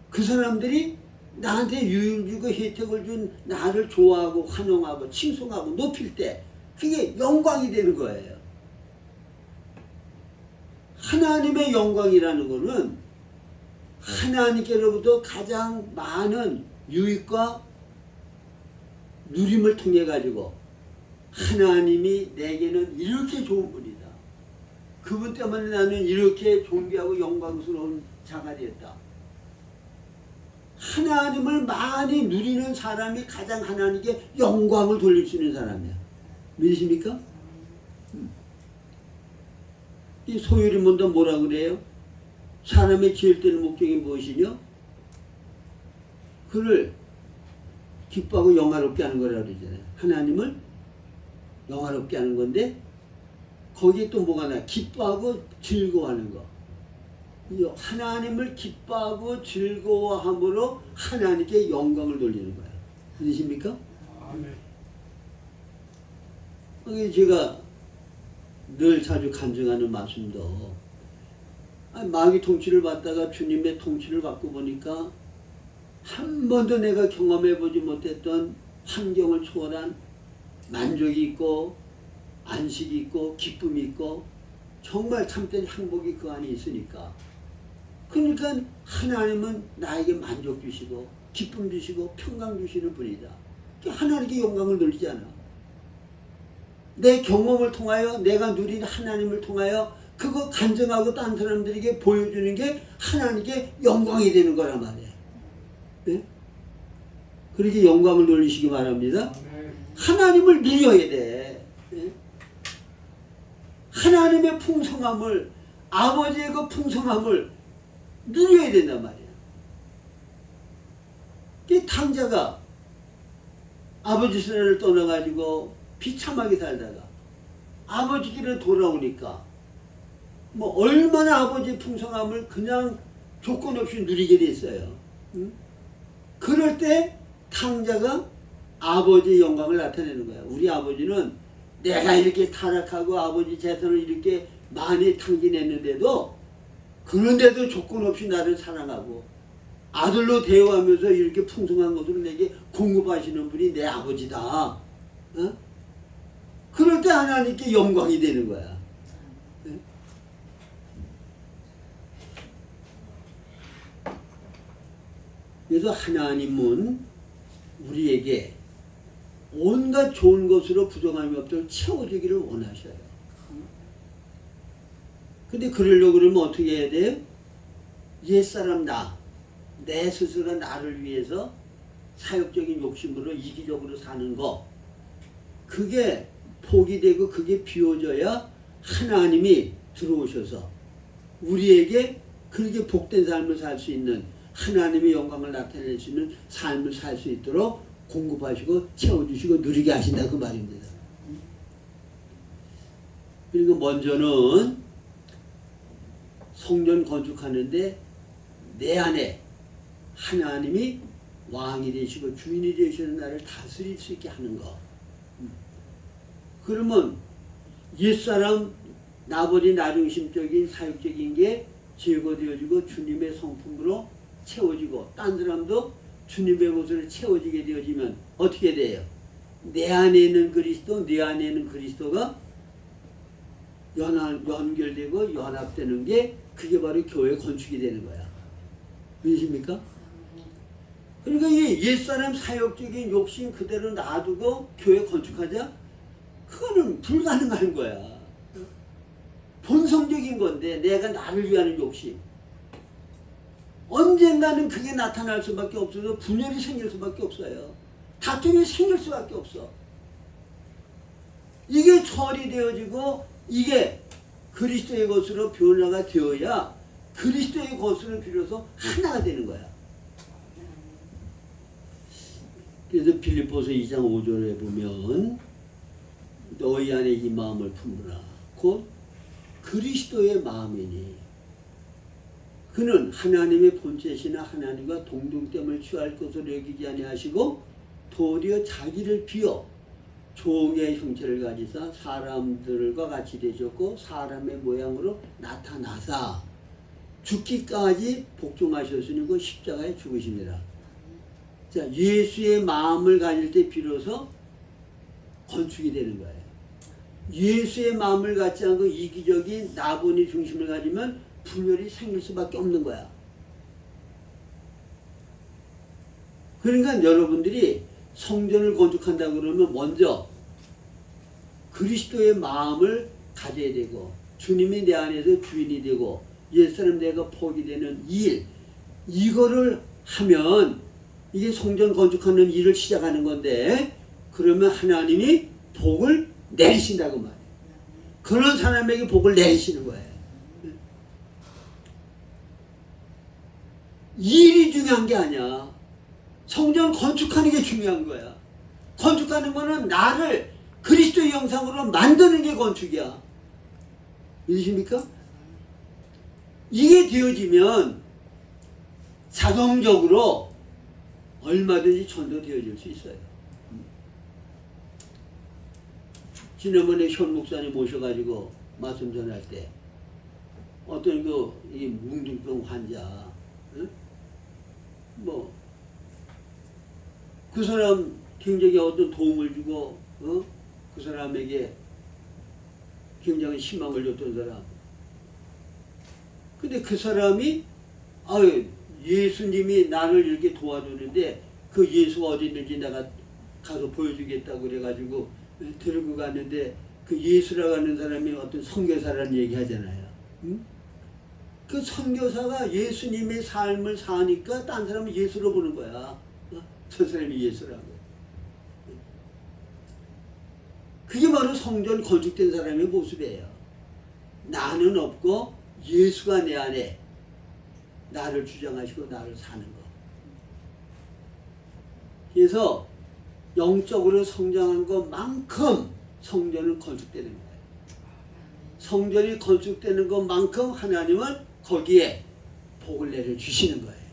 그 사람들이 나한테 유익을 주고 혜택을 준 나를 좋아하고 환영하고 칭송하고 높일 때 그게 영광이 되는 거예요. 하나님의 영광이라는 거는 하나님께로부터 가장 많은 유익과 누림을 통해 가지고 하나님이 내게는 이렇게 좋은 분이다. 그분 때문에 나는 이렇게 존귀하고 영광스러운 자가 됐다. 하나님을 많이 누리는 사람이 가장 하나님께 영광을 돌릴 수 있는 사람이야. 믿으십니까? 이 소유리문도 뭐라 그래요? 사람의 지을 목적이 무엇이냐? 그를 기뻐하고 영화롭게 하는 거라고 그러잖아요. 하나님을 영화롭게 하는 건데 거기에 또 뭐가 나요? 기뻐하고 즐거워하는 거. 하나님을 기뻐하고 즐거워함으로 하나님께 영광을 돌리는 거야. 믿으십니까? 아멘. 제가 늘 자주 간증하는 말씀도, 마귀 통치를 받다가 주님의 통치를 받고 보니까 한 번도 내가 경험해보지 못했던 환경을 초월한 만족이 있고 안식이 있고 기쁨이 있고 정말 참된 행복이 그 안에 있으니까, 그러니까 하나님은 나에게 만족 주시고 기쁨 주시고 평강 주시는 분이다. 하나님께 영광을 돌리잖아. 내 경험을 통하여 내가 누린 하나님을 통하여 그거 간증하고 딴 사람들에게 보여주는 게 하나님께 영광이 되는 거란 말이에요. 네? 그렇게 영광을 돌리시기 바랍니다. 하나님을 누려야 돼. 네? 하나님의 풍성함을, 아버지의 그 풍성함을 누려야 된단 말이야. 이 탕자가 아버지 손을 떠나가지고 비참하게 살다가 아버지 길을 돌아오니까 뭐 얼마나 아버지의 풍성함을 그냥 조건 없이 누리게 됐어요. 응? 그럴 때 탕자가 아버지의 영광을 나타내는 거야. 우리 아버지는 내가 이렇게 타락하고 아버지 재산을 이렇게 많이 탕진했는데도 그런데도 조건 없이 나를 사랑하고 아들로 대우하면서 이렇게 풍성한 것으로 내게 공급하시는 분이 내 아버지다. 어? 그럴 때 하나님께 영광이 되는 거야. 네? 그래서 하나님은 우리에게 온갖 좋은 것으로 부족함이 없도록 채워주기를 원하셔요. 근데 그러려고 그러면 어떻게 해야 돼요? 옛사람 내 스스로 나를 위해서 사욕적인 욕심으로 이기적으로 사는 거, 그게 포기되고 그게 비워져야 하나님이 들어오셔서 우리에게 그렇게 복된 삶을 살 수 있는, 하나님의 영광을 나타낼 수 있는 삶을 살 수 있도록 공급하시고 채워주시고 누리게 하신다, 그 말입니다. 그리고 먼저는 성전 건축하는데 내 안에 하나님이 왕이 되시고 주인이 되시는 나를 다스릴 수 있게 하는 거. 그러면 옛사람 나버린 나중심적인 사육적인 게 제거되어지고 주님의 성품으로 채워지고 딴 사람도 주님의 것으로 채워지게 되어지면 어떻게 돼요? 내 안에 있는 그리스도, 내 안에 있는 그리스도가 연결되고 연합되는 게 그게 바로 교회 건축이 되는 거야. 믿으십니까? 그러니까 이 옛사람 사역적인 욕심 그대로 놔두고 교회 건축하자? 그거는 불가능한 거야. 본성적인 건데 내가 나를 위하는 욕심. 언젠가는 그게 나타날 수밖에 없어서 분열이 생길 수밖에 없어요. 다툼이 생길 수밖에 없어. 이게 처리되어지고 이게 그리스도의 것으로 변화가 되어야 그리스도의 것으로 비로소 하나가 되는 거야. 그래서 빌립보서 2장 5절에 보면 너희 안에 이 마음을 품으라. 곧 그리스도의 마음이니 그는 하나님의 본체시나 하나님과 동등됨을 취할 것으로 여기지 아니하시고 도리어 자기를 비워 종의 형체를 가지사 사람들과 같이 되셨고 사람의 모양으로 나타나사 죽기까지 복종하셨으니 그 십자가에 죽으십니다. 자, 예수의 마음을 가질 때 비로소 건축이 되는 거예요. 예수의 마음을 갖지 않고 이기적인 나본의 중심을 가지면 분열이 생길 수밖에 없는 거야. 그러니까 여러분들이 성전을 건축한다 그러면 먼저 그리스도의 마음을 가져야 되고 주님이 내 안에서 주인이 되고 옛사람 내가 포기되는 일, 이거를 하면 이게 성전 건축하는 일을 시작하는 건데 그러면 하나님이 복을 내리신다고 말이에요. 그런 사람에게 복을 내리시는 거예요. 일이 중요한 게 아니야. 성전 건축하는 게 중요한 거야. 건축하는 거는 나를 그리스도의 형상으로 만드는 게 건축이야. 믿으십니까? 이게 되어지면 자동적으로 얼마든지 전도되어질 수 있어요. 지난번에 현 목사님 모셔가지고 말씀 전할 때 어떤 이 뭉둥병 환자, 응? 그 사람 굉장히 어떤 도움을 주고, 그 사람에게 굉장히 희망을 줬던 사람. 근데 그 사람이, 예수님이 나를 이렇게 도와주는데 그 예수가 어디 있는지 내가 가서 보여주겠다고 그래가지고 들고 갔는데 그 예수라고 하는 사람이 어떤 선교사라는 얘기 하잖아요. 응? 그 선교사가 예수님의 삶을 사니까 딴 사람은 예수로 보는 거야. 저 사람이 예수라고. 그게 바로 성전 건축된 사람의 모습이에요. 나는 없고 예수가 내 안에 나를 주장하시고 나를 사는 거. 그래서 영적으로 성장한 것만큼 성전은 건축되는 거예요. 성전이 건축되는 것만큼 하나님은 거기에 복을 내려주시는 거예요.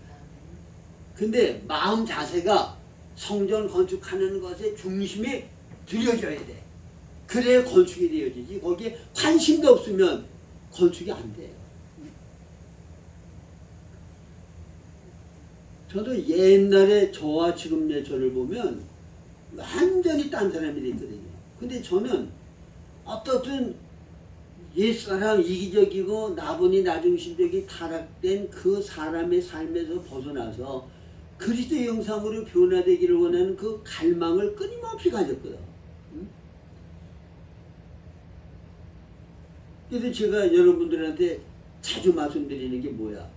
근데 마음 자세가 성전 건축하는 것에 중심이 들여져야 돼. 그래야 건축이 되어지지. 거기에 관심도 없으면 건축이 안 돼요. 저도 옛날에 저와 지금 내 저를 보면 완전히 딴 사람이 됐거든요. 근데 저는 어떻든 옛사람 이기적이고 나분이 나중심적이 타락된 그 사람의 삶에서 벗어나서 그리스도의 형상으로 변화되기를 원하는 그 갈망을 끊임없이 가졌거든. 그래서 제가 여러분들한테 자주 말씀드리는 게 뭐야?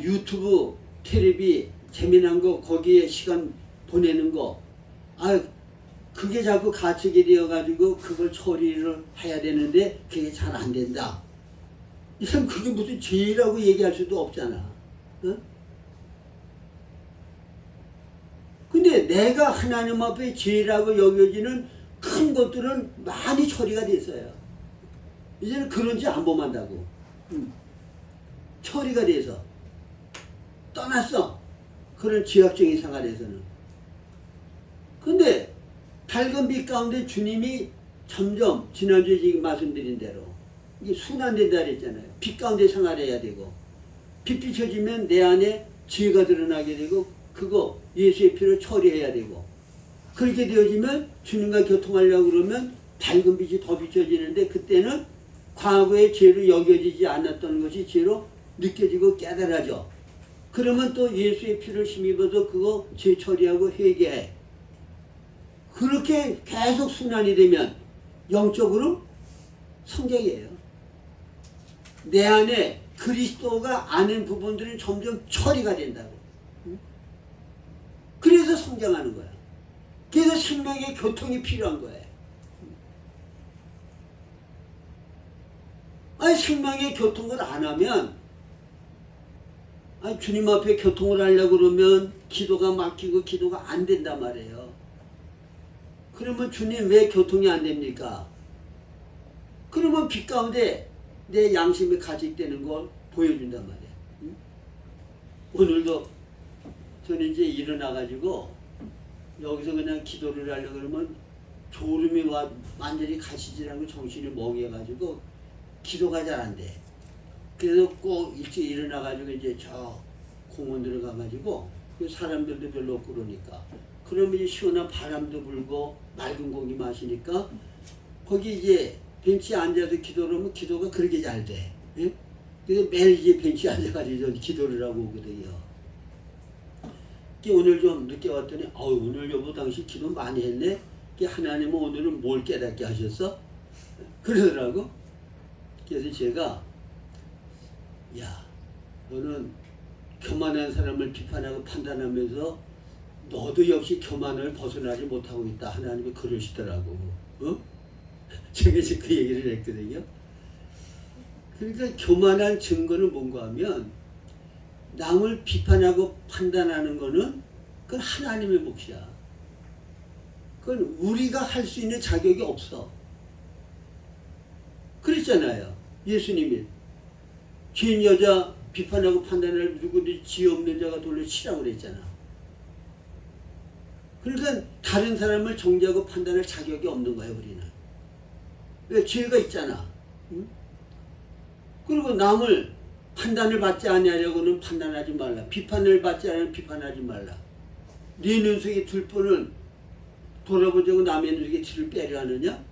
유튜브, 텔레비 재미난 거 거기에 시간 보내는 거, 그게 자꾸 가책이 되어가지고 그걸 처리를 해야 되는데 그게 잘 안 된다. 이상 그게 무슨 죄라고 얘기할 수도 없잖아. 어? 근데 내가 하나님 앞에 죄라고 여겨지는 큰 것들은 많이 처리가 됐어요. 이제는 그런 짓 안 범한다고. 처리가 돼서 떠났어. 그런 죄악적인 생활에서는. 근데 밝은 빛 가운데 주님이 점점 지난주에 지금 말씀드린 대로 이게 순환된다 그랬잖아요. 빛 가운데 생활해야 되고 빛 비춰지면 내 안에 죄가 드러나게 되고 그거 예수의 피로 처리해야 되고 그렇게 되어지면 주님과 교통하려고 그러면 밝은 빛이 더 비춰지는데 그때는 과거의 죄로 여겨지지 않았던 것이 죄로 느껴지고 깨달아져. 그러면 또 예수의 피를 힘입어서 그거 죄 처리하고 회개해. 그렇게 계속 순환이 되면 영적으로 성장이에요. 내 안에 그리스도가 아는 부분들은 점점 처리가 된다고. 그래서 성장하는 거야. 그래서 생명의 교통이 필요한 거예요. 생명의 교통을 안 하면 주님 앞에 교통을 하려고 그러면 기도가 막히고 기도가 안 된단 말이에요. 그러면 주님 왜 교통이 안 됩니까? 그러면 빛 가운데 내 양심이 가직되는 걸 보여준단 말이에요. 오늘도 저는 이제 일어나가지고 여기서 그냥 기도를 하려고 그러면 졸음이 완전히 가시질 않고 정신이 멍해가지고 기도가 잘 안 돼. 그래서 꼭 일찍 일어나가지고 이제 저 공원 들어가가지고 사람들도 별로 없고 그러니까 그러면 이제 시원한 바람도 불고 맑은 공기 마시니까 거기 이제 벤치에 앉아서 기도를 하면 기도가 그렇게 잘 돼. 예? 그래서 매일 이제 벤치에 앉아가지고 기도를 하고 오거든요. 오늘 좀 늦게 왔더니 오늘 여보 당신 기도 많이 했네. 하나님은 오늘은 뭘 깨닫게 하셨어? 그러더라고. 그래서 제가 너는 교만한 사람을 비판하고 판단하면서 너도 역시 교만을 벗어나지 못하고 있다. 하나님이 그러시더라고. 제가 이제 그 얘기를 했거든요. 그러니까 교만한 증거는 뭔가 하면 남을 비판하고 판단하는 거는 그건 하나님의 몫이야. 그건 우리가 할 수 있는 자격이 없어. 그랬잖아요. 예수님이 죄인 여자 비판하고 판단을 누구든지 지혜 없는 자가 돌로 치라고 그랬잖아. 그러니까 다른 사람을 정죄하고 판단할 자격이 없는 거야 우리는. 왜? 죄가 있잖아. 응? 그리고 남을 판단을 받지 아니하려고는 판단하지 말라. 비판을 받지 않으면 비판하지 말라. 네 눈속에 들보는 돌아보자고 남의 눈속에 티를 빼려 하느냐?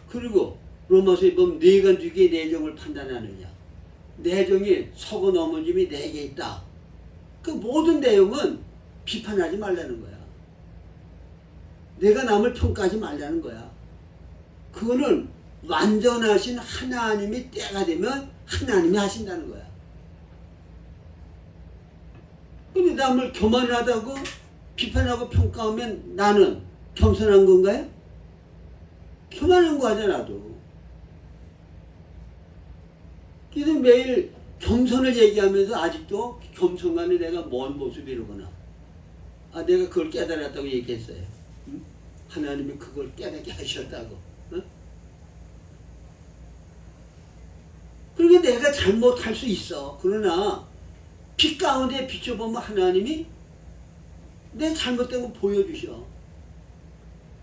그리고 로마서에 보면 네가 누구의 내정을 판단하느냐? 내정이 서고 넘어짐이 내게 있다. 그 모든 내용은 비판하지 말라는 거야. 내가 남을 평가하지 말라는 거야. 그거는 완전하신 하나님이 때가 되면 하나님이 하신다는 거야. 근데 남을 교만하다고 비판하고 평가하면 나는 겸손한 건가요? 교만한 거 하잖아, 나도. 그래서 매일 겸손을 얘기하면서 아직도 겸손간에 내가 뭔 모습이로구나. 아, 내가 그걸 깨달았다고 얘기했어요. 응? 하나님이 그걸 깨닫게 하셨다고. 응? 그러니까 내가 잘못할 수 있어. 그러나 빛 가운데 비춰보면 하나님이 내 잘못된 거 보여주셔.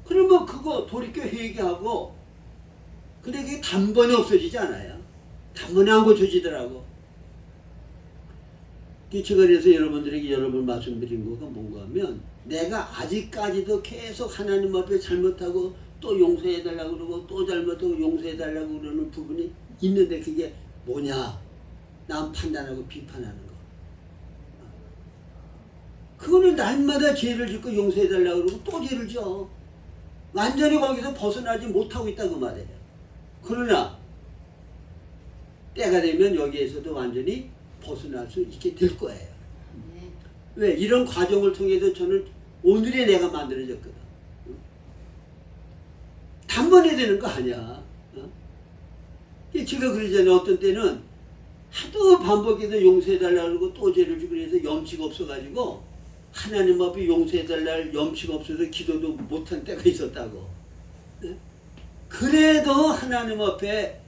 그러면 그거 돌이켜 회개하고, 근데 그게 단번에 없어지지 않아요. 단번에 안 고쳐지더라고. 제가 그래서 여러분들에게 여러 번 말씀드린 거가 뭔가 하면, 내가 아직까지도 계속 하나님 앞에 잘못하고 또 용서해달라고 그러고 또 잘못하고 용서해달라고 그러는 부분이 있는데, 그게 뭐냐? 남 판단하고 비판하는 거. 그거는 날마다 죄를 짓고 용서해달라고 그러고 또 죄를 져. 완전히 거기서 벗어나지 못하고 있다고 말해요. 그러나 때가 되면 여기에서도 완전히 벗어날 수 있게 될 거예요. 왜? 이런 과정을 통해서 저는 오늘의 내가 만들어졌거든. 단번에 되는 거 아니야. 제가 그러잖아요. 어떤 때는 하도 반복해서 용서해달라고 그러고 또 죄를 지고 그래서 염치가 없어가지고 하나님 앞에 용서해달라고 염치가 없어서 기도도 못한 때가 있었다고. 그래도 하나님 앞에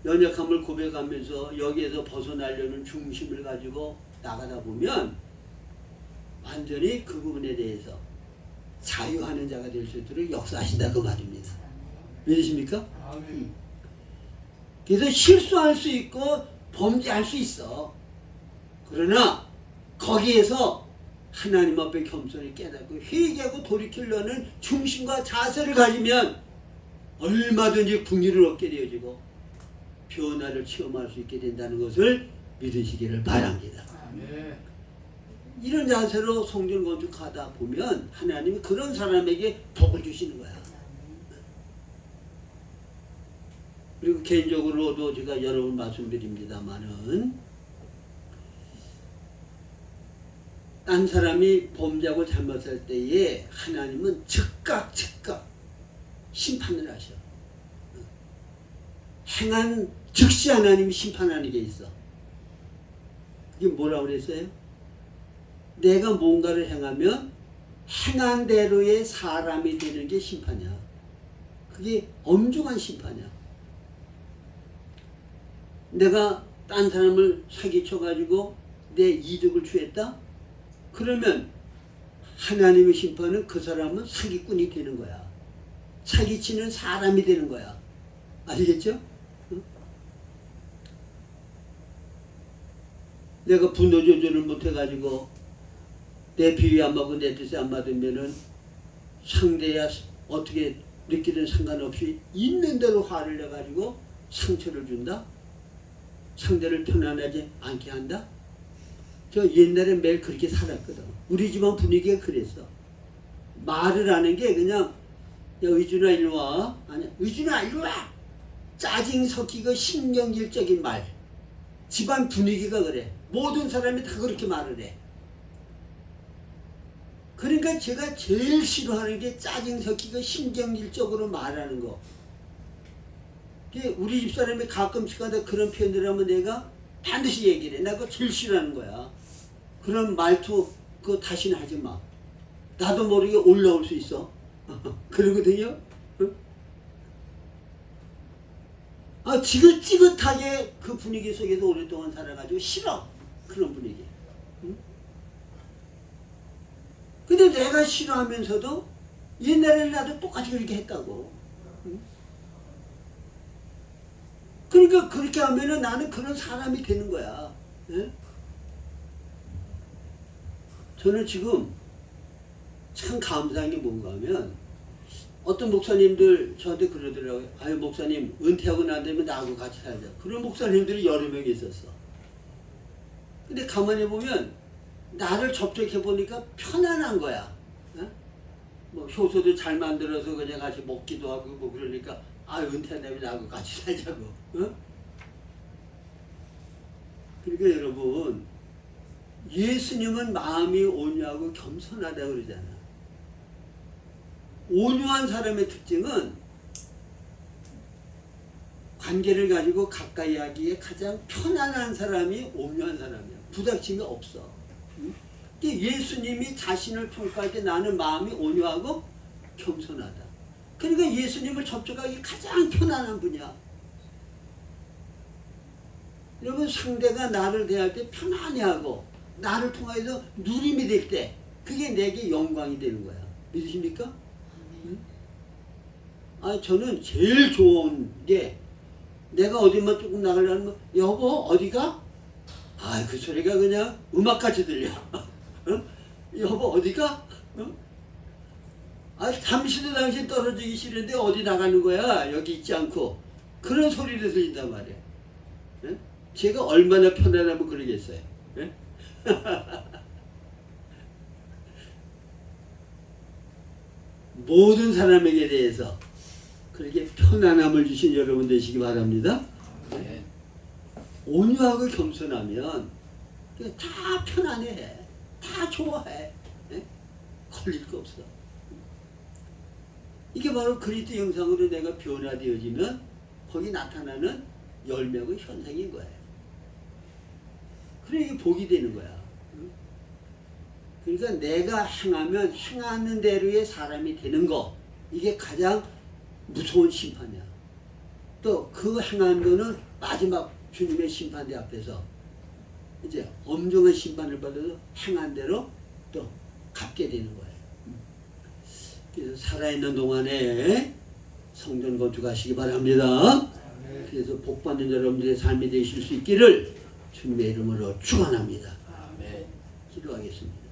연약함을 고백하면서 여기에서 벗어나려는 중심을 가지고 나가다 보면 완전히 그 부분에 대해서 자유하는 자가 될 수 있도록 역사하신다 그 말입니다. 믿으십니까? 아멘. 그래서 실수할 수 있고 범죄할 수 있어. 그러나 거기에서 하나님 앞에 겸손히 깨닫고 회개하고 돌이키려는 중심과 자세를 가지면 얼마든지 긍휼을 얻게 되어지고 변화를 체험할 수 있게 된다는 것을 믿으시기를 바랍니다. 아멘. 이런 자세로 성전 건축하다 보면 하나님이 그런 사람에게 복을 주시는 거야. 그리고 개인적으로도 제가 여러 번 말씀드립니다마는, 딴 사람이 범죄하고 잘못할 때에 하나님은 즉각 심판을 하셔. 행한 즉시 하나님이 심판하는 게 있어. 그게 뭐라고 그랬어요? 내가 뭔가를 행하면 행한 대로의 사람이 되는 게 심판이야. 그게 엄중한 심판이야. 내가 딴 사람을 사기쳐가지고 내 이득을 취했다? 그러면 하나님의 심판은 그 사람은 사기꾼이 되는 거야. 사기치는 사람이 되는 거야. 아시겠죠? 응? 내가 분노 조절을 못해가지고 내 비위 안 맞고 내 뜻에 안 맞으면은 상대야 어떻게 느끼든 상관없이 있는 대로 화를 내가지고 상처를 준다? 상대를 편안하지 않게 한다? 저 옛날에 매일 그렇게 살았거든. 우리 집안 분위기가 그랬어. 말을 하는 게 그냥, 야, 의준아 이리 와. 아니, 의준아 이리 와. 짜증 섞이고 신경질적인 말. 집안 분위기가 그래. 모든 사람이 다 그렇게 말을 해. 그러니까 제가 제일 싫어하는 게 짜증 섞이고 신경질적으로 말하는 거. 우리 집사람이 가끔씩 하다 그런 표현을 하면 내가 반드시 얘기를 해. 나 그거 제일 싫어하는 거야. 그런 말투 그거 다시는 하지 마. 나도 모르게 올라올 수 있어. 그러거든요. 응? 아, 지긋지긋하게 그 분위기 속에서 오랫동안 살아가지고 싫어. 그런 분위기. 응? 근데 내가 싫어하면서도 옛날에는 나도 똑같이 그렇게 했다고. 응? 그러니까 그렇게 하면은 나는 그런 사람이 되는 거야. 응? 저는 지금 참 감사한 게 뭔가 하면, 어떤 목사님들 저한테 그러더라고요. 아유, 목사님 은퇴하고 난 다음에 나하고 같이 살자. 그런 목사님들이 여러 명 있었어. 근데 가만히 보면 나를 접촉해 보니까 편안한 거야. 어? 뭐 효소도 잘 만들어서 그냥 같이 먹기도 하고 뭐 그러니까, 아, 은퇴한 다음에 나하고 같이 살자고. 어? 그러니까 여러분, 예수님은 마음이 온유하고 겸손하다 그러잖아. 온유한 사람의 특징은 관계를 가지고 가까이 하기에 가장 편안한 사람이 온유한 사람이야. 부닥침이 없어. 응? 예수님이 자신을 평가할 때 나는 마음이 온유하고 겸손하다. 그러니까 예수님을 접촉하기 가장 편안한 분이야. 여러분, 상대가 나를 대할 때 편안해하고 나를 통해서 누림이 될 때 그게 내게 영광이 되는 거야. 믿으십니까? 응? 저는 제일 좋은 게 내가 어디만 조금 나가려면 여보 어디가? 그 소리가 그냥 음악같이 들려. 응? 여보 어디가? 응? 잠시도 당신 떨어지기 싫은데 어디 나가는 거야? 여기 있지 않고. 그런 소리를 들린단 말이야. 응? 제가 얼마나 편안하면 그러겠어요. 응? 모든 사람에게 대해서 그렇게 편안함을 주신 여러분 되시기 바랍니다. 아멘. 온유하고 겸손하면 다 편안해. 다 좋아해. 걸릴 거 없어. 이게 바로 그리스도 형상으로 내가 변화되어지면 거기 나타나는 열매고 현상인 거예요. 그래 이게 복이 되는 거야. 그러니까 내가 행하면 행하는 대로의 사람이 되는 거, 이게 가장 무서운 심판이야. 또 그 행한 거는 마지막 주님의 심판대 앞에서 이제 엄중한 심판을 받아서 행한 대로 또 갚게 되는 거예요. 그래서 살아있는 동안에 성전 건축하시기 바랍니다. 그래서 복받는 여러분들의 삶이 되실 수 있기를 주님의 이름으로 축원합니다. 아멘. 기도하겠습니다.